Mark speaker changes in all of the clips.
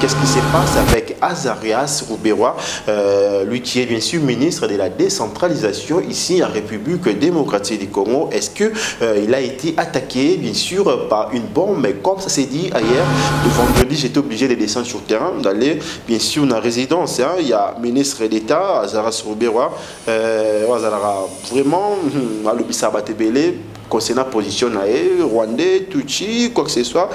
Speaker 1: Qu'est-ce qui se passe avec Azarias Rouberois, lui qui est bien sûr ministre de la décentralisation ici en République démocratique du Congo? Est-ce qu'il a été attaqué bien sûr par une bombe? Mais comme ça s'est dit hier, le vendredi, j'étais obligé de descendre sur le terrain, d'aller bien sûr dans la résidence. Hein. Il y a ministre d'État, Azarias Rouberois, vraiment, à l'Obisabatebele, concernant la position Rwandais, Tutsi, quoi que ce soit.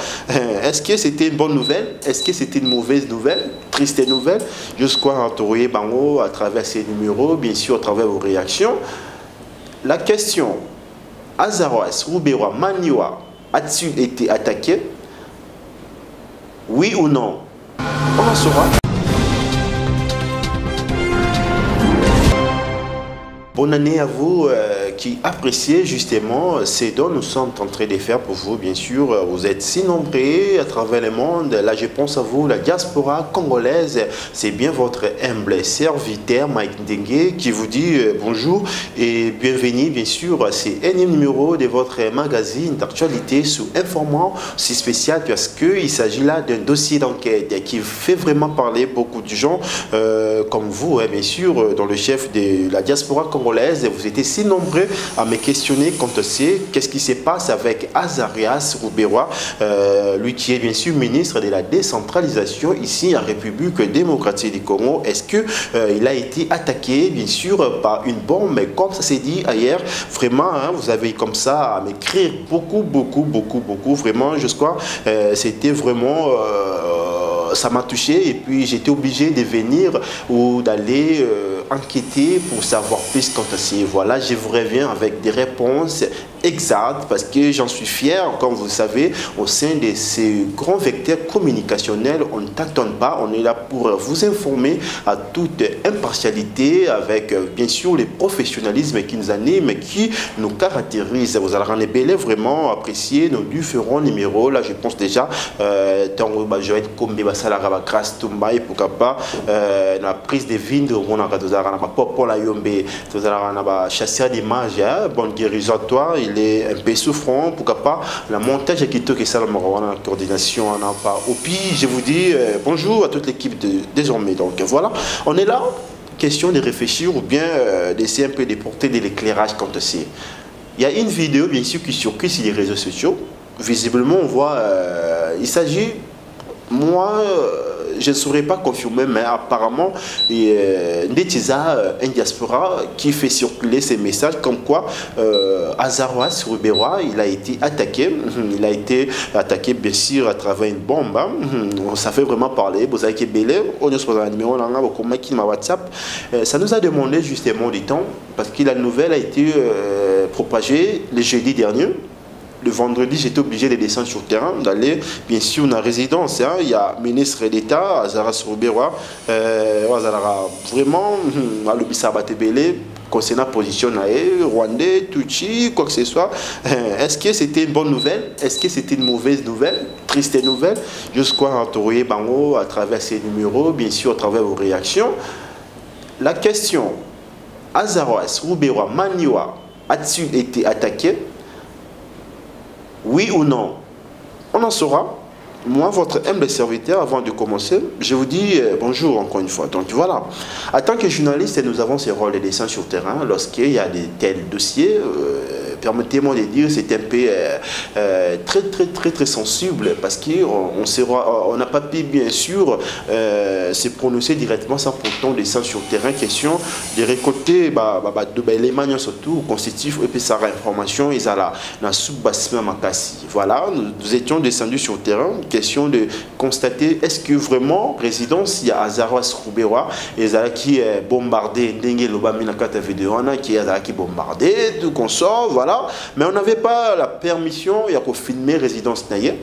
Speaker 1: Est-ce que c'était une bonne nouvelle? Est-ce que c'était une mauvaise nouvelle? Triste nouvelle? Jusqu'à entourer Bango à travers ces numéros, bien sûr à travers vos réactions. La question, Azarias Rouberois Maniwa a-t-il été attaqué? Oui ou non? On en saura. Bonne année à vous qui appréciez justement ce dont nous sommes en train de faire pour vous. Bien sûr, vous êtes si nombreux à travers le monde. Là, je pense à vous, la diaspora congolaise. C'est bien votre humble serviteur Mike Ndengue qui vous dit bonjour et bienvenue bien sûr à ce énième numéro de votre magazine d'actualité sous informant si spécial parce qu'il s'agit là d'un dossier d'enquête qui fait vraiment parler beaucoup de gens comme vous, bien sûr, dans le chef de la diaspora congolaise. Vous étiez si nombreux à me questionner quant à qu'est-ce qui se passe avec Azarias Rouberois, lui qui est bien sûr ministre de la décentralisation ici en République démocratique du Congo. Est-ce qu'il a été attaqué bien sûr par une bombe? Mais comme ça s'est dit hier, vraiment, hein, vous avez comme ça à m'écrire beaucoup, vraiment, je crois, c'était vraiment... ça m'a touché et puis j'étais obligé de venir ou d'aller enquêter pour savoir plus quant à ça. Voilà, je vous reviens avec des réponses exactes parce que j'en suis fier, comme vous le savez, au sein de ces grands vecteurs communicationnels, on ne tâtonne pas, on est là pour vous informer à toute impartialité avec bien sûr le professionnalisme qui nous anime, qui nous caractérise. Vous allez vraiment apprécier nos différents numéros. Là, je pense déjà, pourquoi pas la prise de vignes de mon chasseur d'images, bonne guérison à toi, il est un peu souffrant, pourquoi pas la montage qui toque et ça, la coordination, on n'a pas. Et puis, je vous dis bonjour à toute l'équipe désormais. Donc voilà, on est là, question de réfléchir ou bien d'essayer un peu de porter de l'éclairage quant à ça. Il y a une vidéo, bien sûr, qui circule sur les réseaux sociaux. Visiblement, on voit, il s'agit, moi, je ne saurais pas confirmer, mais apparemment, il y a un diaspora qui fait circuler ces messages comme quoi Azarias Rouberois, il a été attaqué. Il a été attaqué, bien sûr, à travers une bombe. Hein. Ça fait vraiment parler. Vous avez belé, on a un numéro WhatsApp. Ça nous a demandé justement du temps parce que la nouvelle a été propagée le jeudi dernier. Le vendredi, j'étais obligé de descendre sur le terrain, d'aller bien sûr dans la résidence. Hein. Il y a ministre d'État, Azarias Rouberois, vraiment, à l'Obisabatebele, concernant la position Rwandais, Tutsi, quoi que ce soit. Est-ce que c'était une bonne nouvelle? Est-ce que c'était une mauvaise nouvelle? Triste nouvelle? Jusqu'à entourer Bango à travers ces numéros, bien sûr à travers vos réactions. La question, Azarias Rouberois Maniwa a-t-il été attaqué? Oui ou non? On en saura. Moi, votre humble serviteur, avant de commencer, je vous dis bonjour encore une fois. Donc voilà, en tant que journaliste, nous avons ce rôle de descendre sur le terrain lorsqu'il y a de tels dossiers. Permettez-moi de dire, c'est un peu très sensible parce qu'on n'a pas pu bien sûr se prononcer directement sans pourtant descendre sur le terrain. Question de récolter l'élément surtout constitutif et puis ça information ils ont la sous-bassement makasi. Voilà, nous étions descendus sur le terrain. Question de constater est-ce que vraiment résidence il y a Azarias Rouberois et qui est bombardé dengue lobami na kata vidéo qui est bombardé tout qu'on sort voilà. Mais on n'avait pas la permission, il y a pour filmer résidence naïe.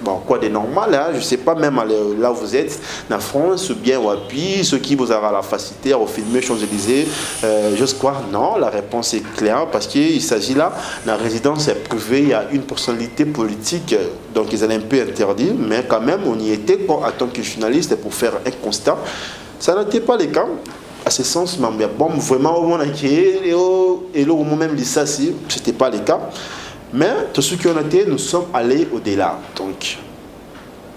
Speaker 1: Bon, quoi de normal, hein? Je ne sais pas, même là où vous êtes, en France, ou bien au Wapi, ceux qui vous auront la facilité à filmer Champs-Élysées, je crois, non, la réponse est claire, parce qu'il s'agit là, la résidence est privée, il y a une personnalité politique, donc ils allaient un peu interdire, mais quand même, on y était en tant que journaliste pour faire un constat. Ça n'était pas le cas. À ce sens, bon, vraiment, au moment et là, même dit ça, si, ce n'était pas le cas. Mais tout ce qu'on a été, nous sommes allés au-delà. Donc,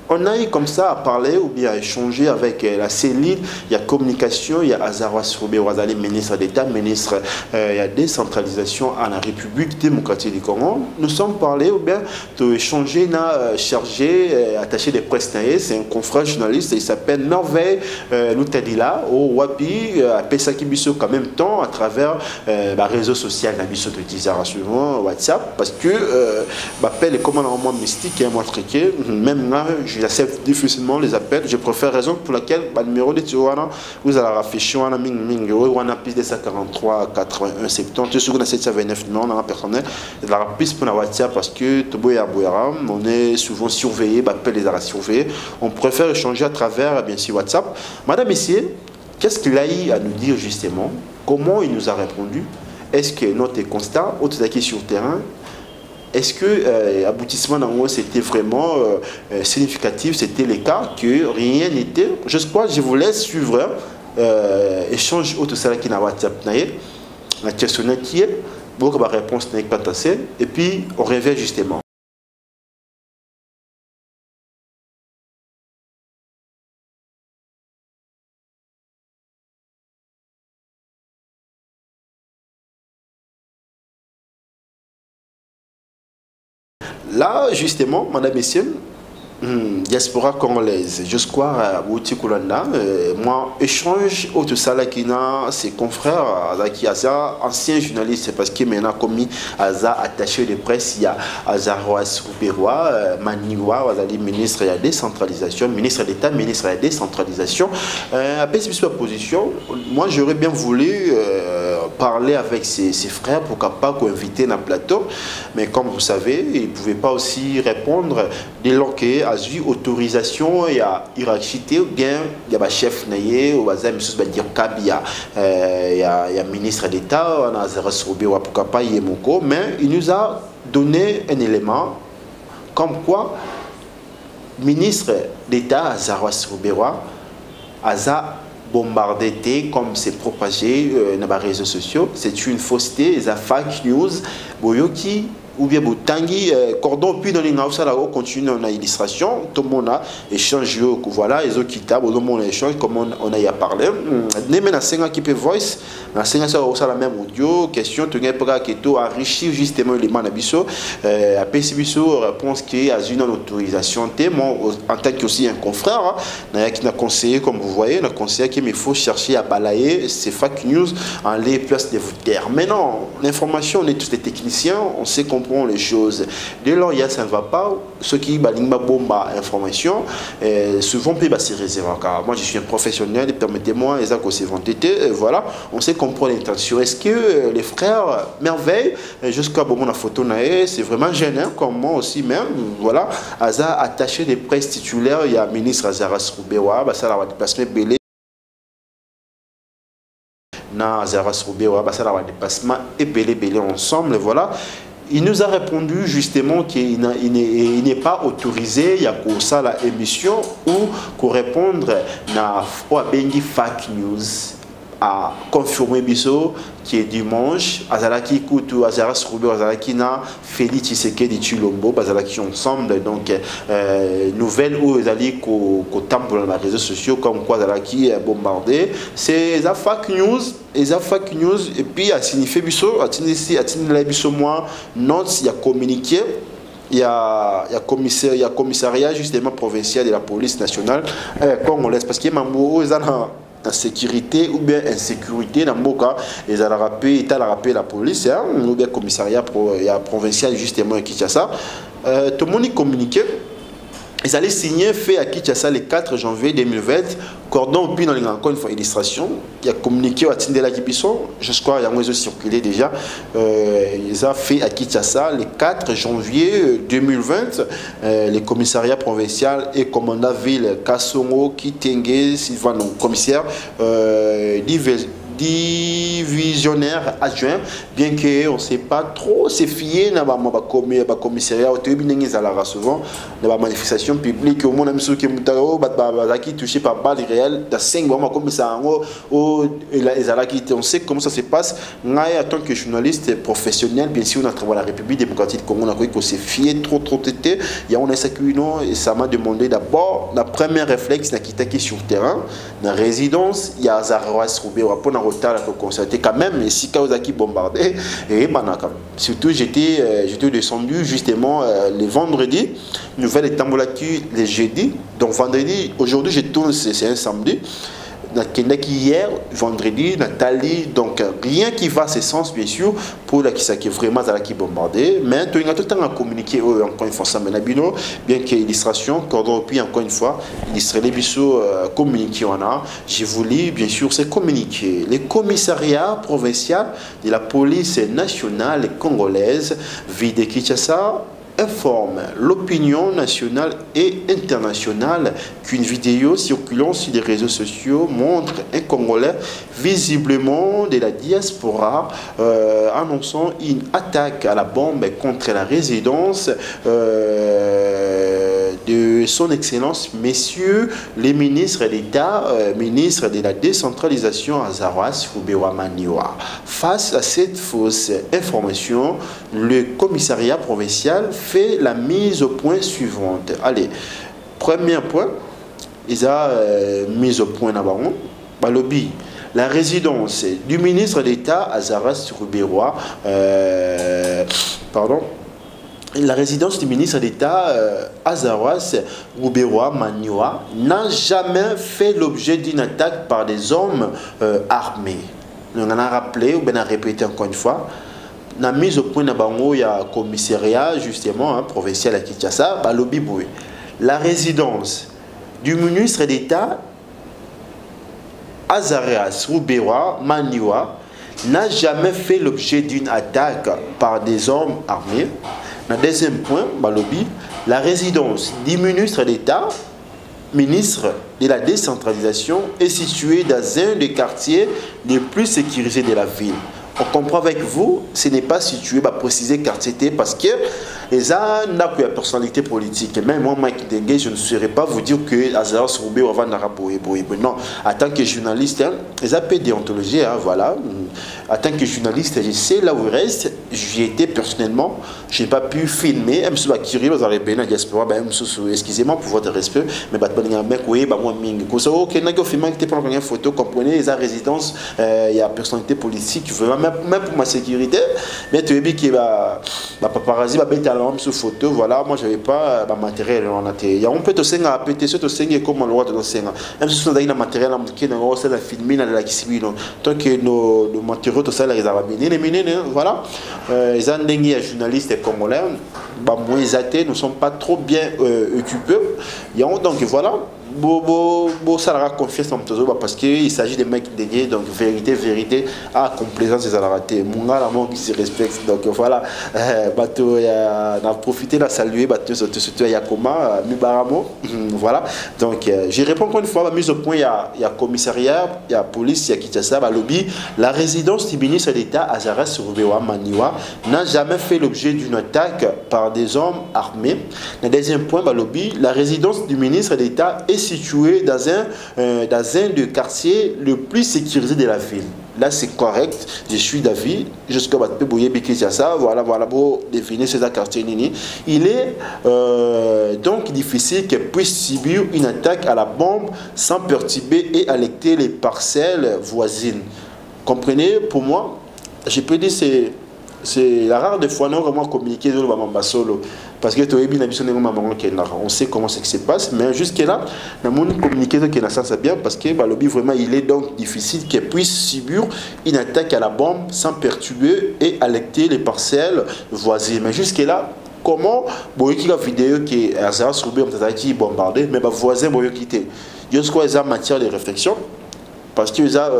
Speaker 1: On a eu comme ça à parler ou bien à échanger avec la cellule, il y a communication, il y a Azarouas Roubé-Ouazali, ministre d'État, ministre il y a décentralisation à la République démocratique du Congo. Nous sommes parlé ou bien d'échanger, chargé, attaché de presse, c'est un confrère journaliste, il s'appelle Merveille Loutadila, au Wapi, à Pesakibiso en même temps, à travers le réseau social Nabiso de Dizara, suivant WhatsApp, parce que l'appel est comme un moment mystique et un mois triqué, même là, j'accepte difficilement les appels. Je préfère raison pour laquelle le numéro de Tijuana, vous allez afficher un ming ou un plus de 143 81 70. Je suis 729 numéros dans la personnel. Et la piste pour la WhatsApp parce que on est souvent surveillé, appel les arrêts surveillés. On préfère échanger à travers bien sûr WhatsApp. Madame, messieurs, qu'est-ce qu'il a eu à nous dire justement? Comment il nous a répondu? Est-ce que notre constat, autre qui sur le terrain? Est-ce que l'aboutissement d'en c'était vraiment significatif? C'était le cas que rien n'était. Je crois que je vous laisse suivre échange autre ça qui n'a WhatsApp, la questionnaire qui est, beaucoup de réponses n'est pas tassée, et puis on revient justement. Là, justement, madame, messieurs, diaspora congolaise, je crois, moi, échange au tout ça, qui n'a ses confrères, qui a ancien journaliste, parce qu'il m'a commis attaché de presse, il y a Azarouas Roubé-Roa, Maniwa, ministre de la décentralisation, ministre d'État, ministre de la décentralisation. Après cette position, moi, j'aurais bien voulu parler avec ses frères, pourquoi pas inviter dans le plateau, mais comme vous savez, il ne pouvait pas aussi répondre dès lors qu'il a eu autorisation et à hiérarchité ou bien il y a un chef naïe ou il y a ministre d'État, on a pourquoi pas Yemoko, mais il nous a donné un élément comme quoi ministre d'État Azarouas Roubé-Roa a bombardé comme c'est propagé dans les réseaux sociaux, c'est une fausseté, c'est fake news, boyoki ou bien Tanguy cordon puis dans les nausala on continue dans l'illustration tout le monde a échange voilà les autres kitables tout le monde échange comme on a y a parlé même na senga qui peut voice na senga ça aussi la même audio question tu gagne pas que tout enrichir justement les manabiso après biso réponse qui a une autorisation moi en tant que aussi un confrère na qui n'a conseillé comme vous voyez n'a conseillé qu'il faut chercher à balayer ces fake news en les places de vous terre mais non l'information on est tous des techniciens on sait les choses. Dès lors, ça ne va pas. Ceux qui ont bomba information, souvent, c'est réservé. Moi, je suis un professionnel, permettez-moi, voilà, on sait comprendre l'intention. Est-ce que les frères Merveille, jusqu'à la photo, c'est vraiment gênant, comme moi aussi même, voilà, Aza attaché des presse titulaires, il y a ministre Azaras Roubé-Roa, ça va dépasser Belé. Azaras Roubé-Roa, ça va dépasser et Belé ensemble, voilà. Il nous a répondu justement qu'il n'est pas autorisé, il y a pour ça l'émission ou pour répondre à fake news à confirmer biso qui est dimanche azalaki kutu azaras Roubé azalaki na Félix Tshisekedi Tshilombo azalaki ensemble donc nouvelle où azali ko temple dans les réseaux sociaux comme quoi azalaki bombardé c'est la fake news et puis a signifié biso a biso moi notes il y a communiqué il y a commissariat justement provincial de la police nationale congolaise parce que mambo sécurité ou bien insécurité dans le cas ils ont rappelé la police ou bien commissariat provincial justement à Kinshasa tout le monde communiqué ils allaient signer fait à Kinshasa le 4 janvier 2020 cordon puis dans les encore une fois illustration il y a communiqué à Tindela Kibiso je crois il y a moins circulé déjà ils ont fait à Kinshasa le 4 janvier 2020 les commissariats provincial et commandant ville Kassongo Kitenge Sylvano commissaire divisionnaire adjoint, bien qu'on ne sait pas trop se fier dans le commissariat, souvent dans la manifestation publique, au monde qui est touché par balle réelle, dans 5 mois, comme ça, on sait comment ça se passe. En tant que journaliste professionnel, bien sûr, on a travaillé à la République démocratique du Congo, on a cru qu'on s'est fié trop têté. Il y a un et ça m'a demandé d'abord, la première réflexe, c'est qui sur le terrain, dans la résidence, il y a Azaroas Roubé, on a pas retard pour constater quand même, et si Kaozaki bombardé, et surtout j'étais descendu justement le vendredi, nouvelle étambulatu le jeudi, donc vendredi, aujourd'hui je tourne, c'est un samedi. Hier, vendredi, Nathalie, donc rien qui va à ce sens, bien sûr, pour la qui est vraiment qui bombardé. Mais tu as tout le temps à communiquer, encore une fois, ça mène à bien que l'illustration, puis encore une fois, l'illustration, les bisous communiquer on a. J'ai voulu, bien sûr, c'est communiquer. Les commissariats provinciaux de la police nationale congolaise, Vide Kinshasa, informe l'opinion nationale et internationale qu'une vidéo circulant sur les réseaux sociaux montre un Congolais visiblement de la diaspora annonçant une attaque à la bombe contre la résidence de son Excellence, messieurs les ministres d'État, ministres de la décentralisation Azaroas Maniwa. Face à cette fausse information, le commissariat provincial fait la mise au point suivante. Allez, premier point, ils ont mis au point d'abord, lobby. La résidence du ministre d'État Azaroas Ruberoa, la résidence du ministre d'État Azaroas Ruberoa Maniwa n'a jamais fait l'objet d'une attaque par des hommes armés. On en a rappelé, ou bien a répété encore une fois. La mise au point d'Abango, il y a un commissariat justement provincial à Kinshasa, lobby boué. La résidence du ministre d'État Azaroas Ruberoa Maniwa n'a jamais fait l'objet d'une attaque par des hommes armés. Le deuxième point, lobby, la résidence du ministre d'État, ministre de la décentralisation, est située dans un des quartiers les plus sécurisés de la ville. On comprend avec vous, ce n'est pas situé, préciser quartier parce que les gens n'ont pas de personnalité politique. Même moi, Mike Dengue, je ne saurais pas vous dire que Azaroas Ruberoa va non, en tant que journaliste, ils ont peu déontologie, voilà. En tant que journaliste, je sais là où il reste. J'y étais personnellement, je n'ai pas pu filmer. Excusez-moi pour votre respect, mais une photo, comprenez, les résidence, il y a personnalité politique, même pour ma sécurité. Mais tu as vu que paparazzi va mettre la sur photo, voilà, moi j'avais pas matériel. Il y a un peu de senga à péter, ce senga comme on le voit dans le senga. Même si on a un matériel à monter, on a filmé dans la civile. Tant que nos matériaux, tout ça, les arabes, voilà. Les Andengis journalistes congolais, moins athées, ne sont pas trop bien occupés. Donc voilà. Ça leur a confiance en tout parce qu'il s'agit de mecs dédiés, donc vérité, à complaisance des ratés. Mon gars, l'amour qui se respecte, donc voilà. On a profité de saluer, surtout à Yakoma, Mubaramo, voilà. Donc, je réponds encore une fois, mise au point, il y a commissariat, il y a police, il y a Kinshasa, lobby. La résidence du ministre d'État Azaroas Ruberoa Maniwa n'a jamais fait l'objet d'une attaque par des hommes armés. Le deuxième point, lobby, la résidence du ministre d'État est situé dans un des quartiers le plus sécurisé de la ville. Là, c'est correct, je suis d'avis. Jusqu'à ça, voilà, pour définir ces quartiers. Il est donc difficile qu'elle puisse subir une attaque à la bombe sans perturber et alerter les parcelles voisines. Comprenez, pour moi, je peux dire c'est la rare des fois non vraiment communiquer sur le solo parce que tu on sait comment ça se passe mais jusque là le monde communiquer que ça c'est bien parce que lobby vraiment il est donc difficile qu'elle puisse subir une attaque à la bombe sans perturber et alerter les parcelles voisines mais jusque là comment boyki la vidéo qui Azaroas Ruberoa qui bombardé mais voisin boyo quitter jusqu'à ça matière de réflexion parce que ça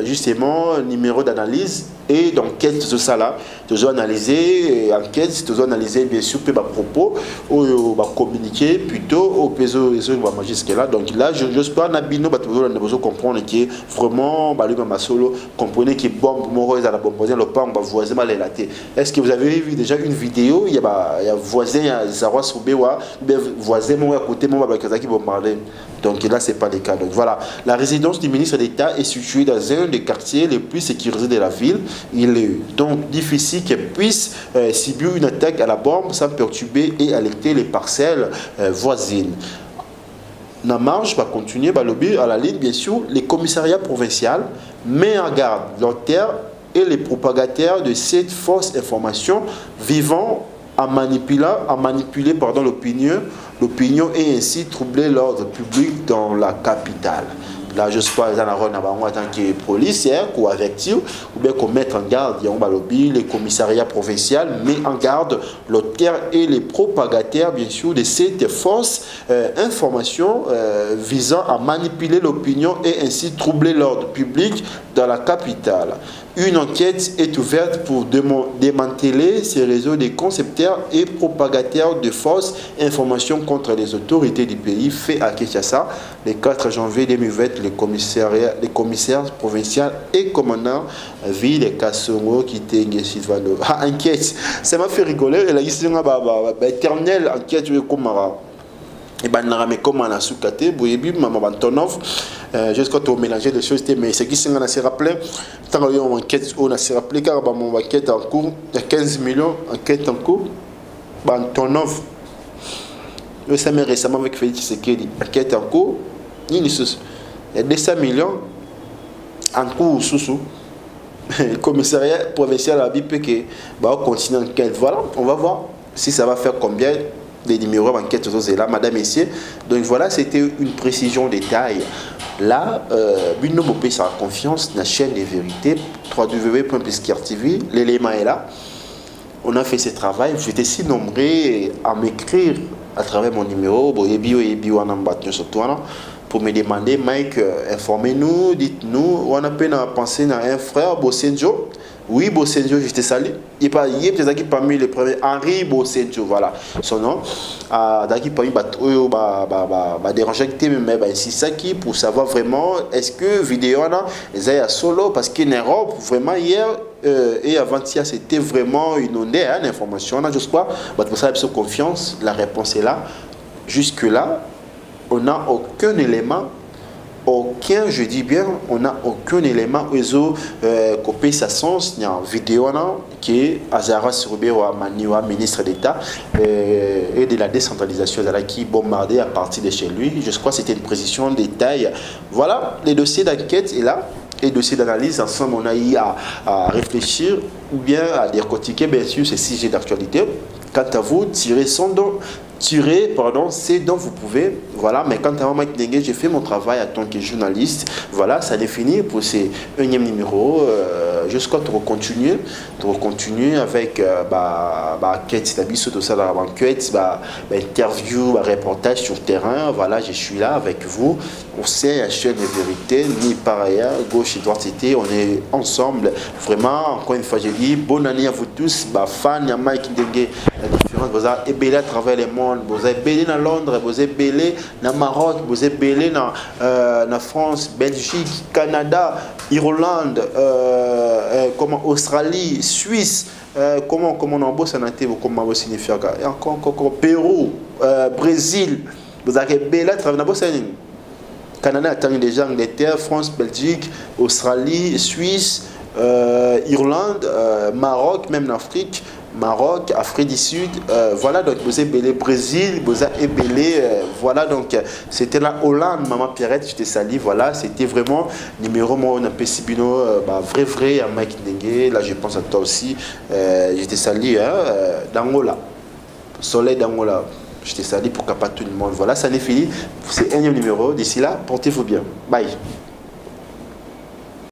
Speaker 1: justement numéro d'analyse et d'enquête tout ça là toujours analyser enquête toujours analyser bien sûr peu propos ou communiquer plutôt au peso jusque là. Donc là j'espère nabino toujours comprendre que vraiment ma solo comprenez que bombe moroise à la bombe voisin le pas voisin mal élaté. Est-ce que vous avez vu déjà une vidéo il y a voisin à Zawa Soubewa voisin mon à côté mon qui bombardé. Donc là c'est pas le cas. Donc voilà, la résidence du ministre d'État est située dans un des quartiers les plus sécurisés de la ville. Il est donc difficile qu'elle puisse subir une attaque à la bombe sans perturber et alerter les parcelles voisines. La marche va continuer à la ligne, bien sûr, les commissariats provinciaux mettent en garde l'auteur et les propagateurs de cette fausse information vivant à manipuler l'opinion et ainsi troubler l'ordre public dans la capitale. Là, je suis pas en tant que policier ou avertir ou bien qu'on mette en garde les commissariats provinciaux met en garde l'auteur et les propagateurs bien sûr de cette fausse information visant à manipuler l'opinion et ainsi troubler l'ordre public dans la capitale. Une enquête est ouverte pour démanteler ces réseaux de concepteurs et propagateurs de fausses informations contre les autorités du pays, fait à Kinshasa le 4 janvier 2020. Les commissaires provinciaux et commandants ville de Kassongo qui étaient Silvano. Enquête, ça m'a fait rigoler. Elle a dit éternelle enquête comme et ben mais comme on a sous-caté boyebi maman Antonov jusqu'à tout mélanger des choses mais ce qui s'est rappelé tant qu'on enquête on a s'est rappelé car mon enquête en cours il y a 15 millions enquête en cours Antonov le samedi récemment avec Félix Tshisekedi enquête en cours il y a 200 millions en cours sous le commissariat provincial a dit que bah on continue enquête. Voilà, on va voir si ça va faire combien des numéros d'enquête c'est là, madame, messieurs. Donc voilà, c'était une précision détail. Là, Bruno Mopé sa confiance dans la chaîne des vérités, www.psqr.tv, l'élément est là. On a fait ce travail, j'étais si nombreux à m'écrire à travers mon numéro, pour me demander, Mike, informez-nous, dites-nous, on a peine à penser à un frère, Bossenjo. Oui, Bossenjo, je te salue. Il est peut-être parmi les premiers, Henri Bossenjo, voilà son nom. Daki parmi déranger mais c'est ça qui pour savoir vraiment est-ce que vidéo là est solo parce qu'en Europe vraiment hier et avant-hier c'était vraiment une ondée d'informations. Je crois, pour ça confiance, la réponse est là. Jusque là, on n'a aucun élément. Je dis bien, on n'a aucun élément où copier sa sens il y a une vidéo qui est Azara Surubero Maniwa, ministre d'État et de la décentralisation qui bombardé à partir de chez lui. Je crois que c'était une précision de détail. Voilà, les dossiers d'enquête est là et dossiers d'analyse. Ensemble, on a eu à réfléchir ou bien à décortiquer bien sûr ces sujets d'actualité. Quant à vous, tirez c'est dont vous pouvez, voilà, mais quant à moi, Mike Dengue, j'ai fait mon travail en tant que journaliste, voilà, ça est fini pour ces énième numéro, jusqu'à continuer avec, enquête, tout ça, enquête, interview, reportage sur terrain, voilà, je suis là avec vous, on sait la chaîne de vérité, ni par ailleurs, gauche et droite, on est ensemble, vraiment, encore une fois, j'ai dit, bonne année à vous tous, fans, il y a Mike Dengue, vous avez belé à travers le monde, vous avez belé dans Londres, vous avez belé dans Maroc, vous avez belé dans France, Belgique, Canada, Irlande, Australie, Suisse, comment on embosse en été, comment vous signifiez encore Pérou, Brésil, vous avez belé à travers le Canada, attend déjà Angleterre, France, Belgique, Australie, Suisse, Irlande, Maroc, même l'Afrique. Maroc, Afrique du Sud, voilà, donc vous avez belé Brésil, vous avez belé, voilà, donc c'était la Hollande, Maman Pierrette, je te salue, voilà, c'était vraiment numéro moi on a Pessibino, vrai, à Mike Dengue, là je pense à toi aussi, je te salue, d'Angola, Soleil d'Angola, je te salue pour qu'à pas tout le monde, voilà, ça n'est fini, c'est un numéro, d'ici là, portez-vous bien, bye.